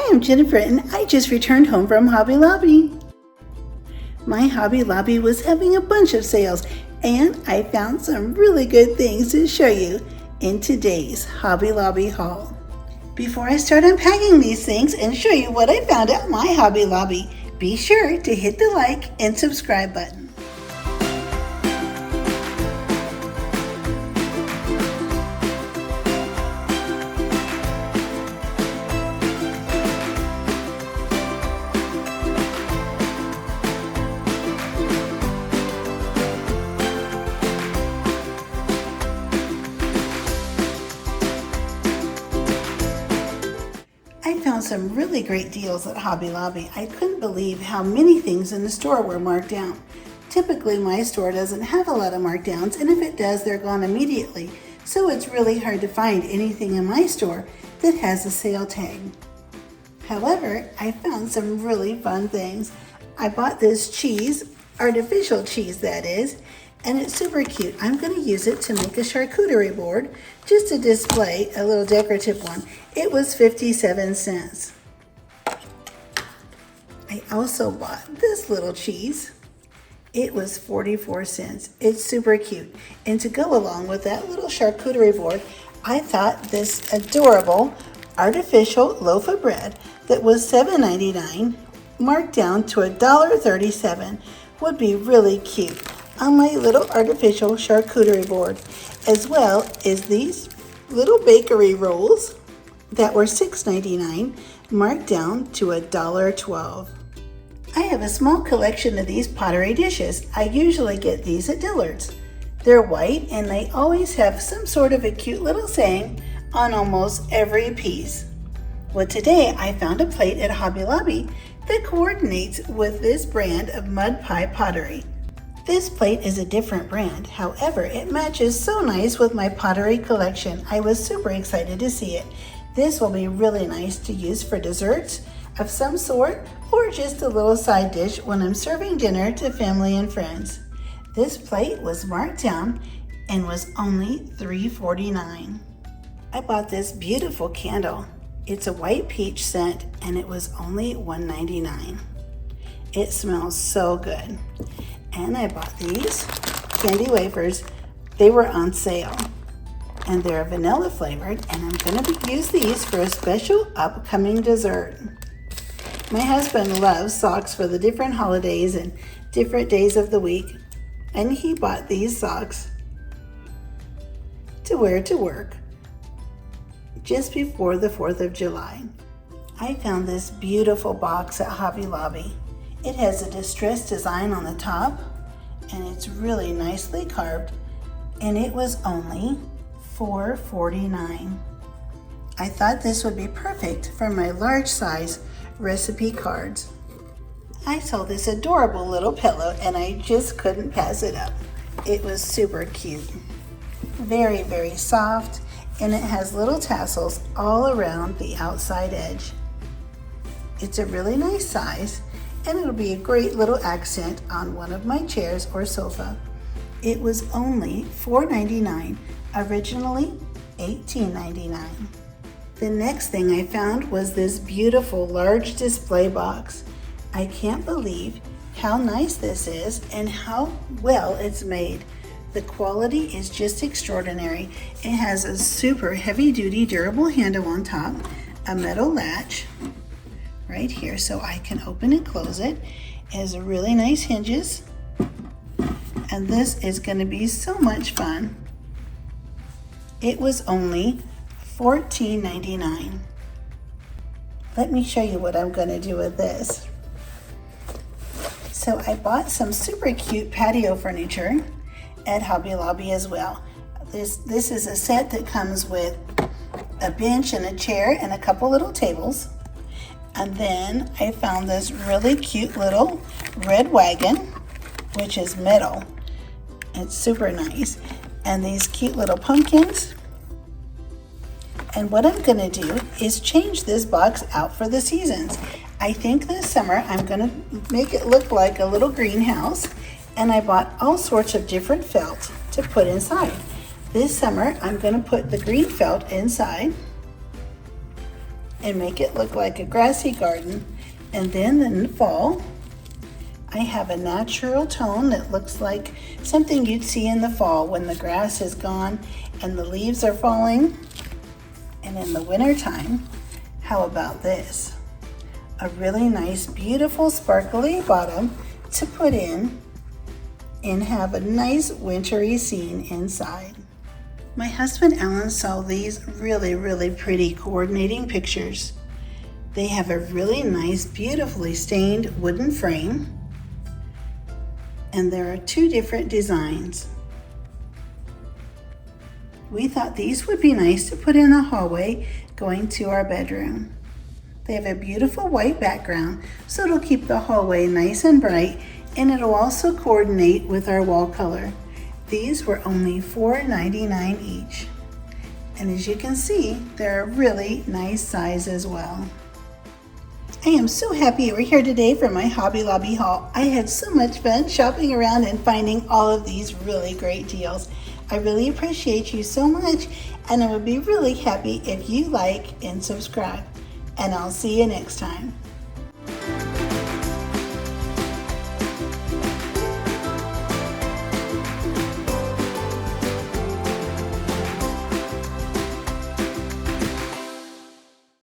Hi, I'm Jennifer and I just returned home from Hobby Lobby. My Hobby Lobby was having a bunch of sales and I found some really good things to show you in today's Hobby Lobby haul. Before I start unpacking these things and show you what I found at my Hobby Lobby, be sure to hit the like and subscribe button. I found some really great deals at Hobby Lobby. I couldn't believe how many things in the store were marked down. Typically, my store doesn't have a lot of markdowns, and if it does, they're gone immediately. So it's really hard to find anything in my store that has a sale tag. However, I found some really fun things. I bought this cheese, artificial cheese that is, and it's super cute. I'm going to use it to make a charcuterie board just to display a little decorative one. It was 57 cents. I also bought this little cheese. It was 44 cents. It's super cute. And to go along with that little charcuterie board, I thought this adorable artificial loaf of bread that was $7.99 marked down to $1.37 would be really cute on my little artificial charcuterie board, as well as these little bakery rolls that were $6.99 marked down to $1.12. I have a small collection of these pottery dishes. I usually get these at Dillard's. They're white and they always have some sort of a cute little saying on almost every piece. Well, today I found a plate at Hobby Lobby that coordinates with this brand of mud pie pottery. This plate is a different brand, however, it matches so nice with my pottery collection. I was super excited to see it. This will be really nice to use for desserts of some sort or just a little side dish when I'm serving dinner to family and friends. This plate was marked down and was only $3.49. I bought this beautiful candle. It's a white peach scent and it was only $1.99. It smells so good. And I bought these candy wafers. They were on sale and they're vanilla flavored, and I'm going to use these for a special upcoming dessert. My husband loves socks for the different holidays and different days of the week, and he bought these socks to wear to work just before the 4th of July. I found this beautiful box at Hobby Lobby. It has a distressed design on the top and it's really nicely carved, and it was only $4.49. I thought this would be perfect for my large size recipe cards. I saw this adorable little pillow and I just couldn't pass it up. It was super cute. Very, very soft, and it has little tassels all around the outside edge. It's a really nice size, and it'll be a great little accent on one of my chairs or sofa. It was only $4.99, originally $18.99. The next thing I found was this beautiful large display box. I can't believe how nice this is and how well it's made. The quality is just extraordinary. It has a super heavy-duty durable handle on top, a metal latch right here so I can open and close it. It has really nice hinges, and this is going to be so much fun. It was only $14.99. Let me show you what I'm going to do with this. So I bought some super cute patio furniture at Hobby Lobby as well. This is a set that comes with a bench and a chair and a couple little tables. And then I found this really cute little red wagon, which is metal. It's super nice. And these cute little pumpkins. And what I'm gonna do is change this box out for the seasons. I think this summer I'm gonna make it look like a little greenhouse, and I bought all sorts of different felt to put inside. This summer I'm gonna put the green felt inside, and make it look like a grassy garden. And then in the fall, I have a natural tone that looks like something you'd see in the fall when the grass is gone and the leaves are falling. And in the winter time, how about this? A really nice, beautiful, sparkly bottom to put in and have a nice wintry scene inside. My husband Alan saw these really pretty coordinating pictures. They have a really nice, beautifully stained wooden frame, and there are two different designs. We thought these would be nice to put in the hallway going to our bedroom. They have a beautiful white background, so it'll keep the hallway nice and bright, and it'll also coordinate with our wall color. These were only $4.99 each. And as you can see, they're a really nice size as well. I am so happy you were here today for my Hobby Lobby haul. I had so much fun shopping around and finding all of these really great deals. I really appreciate you so much, and I would be really happy if you like and subscribe. And I'll see you next time.